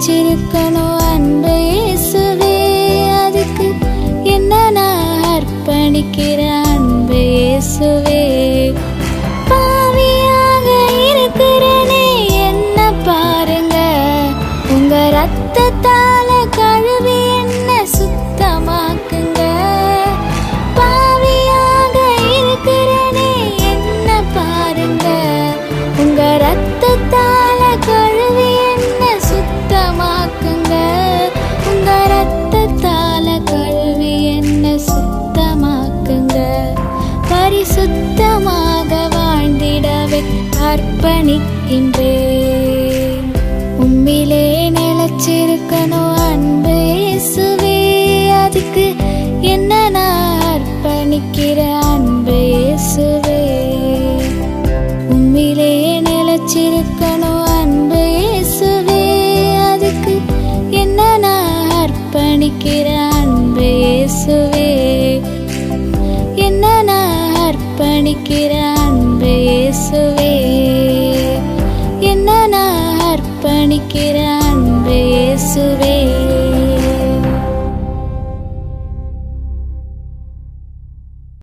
நிலைச்சிருக்கணும் அன்பு இயேசுவே, அதுக்கு என்ன நான் அர்ப்பணிக்கிறேன் அன்பு இயேசுவே. பாவியாக இருக்கிறனே என்ன பாருங்க, உங்க ரத்தத்தால கழுவி என்ன சுத்தமாக்குங்க. பாவியாக இருக்கிறனே என்ன பாருங்க, உங்க ரத்தத்தால கழுவி என்ன சுத்தமாக்குங்க. உங்க ரத்தத்தால கழுவி என்ன சுத்தமாக்குங்க. பரிசுத்தமாக வாழ்ந்திடவே அர்ப்பணிக்கின்றேன். உம்மிலே நிலைச்சிருக்கணும் அன்பு இயேசுவே, அதுக்கு என்ன நான் அர்ப்பணிக்கிறேன் அன்பு இயேசுவே. உம்மிலே நிலைச்சிருக்கணும் அன்பு இயேசுவே, அதுக்கு என்ன நான் அர்ப்பணிக்கிறேன் அன்பு இயேசுவே. என்ன நான் அர்ப்பணிக்கிறேன் அன்பு இயேசுவே. என்ன நான் அர்ப்பணிக்கிறேன்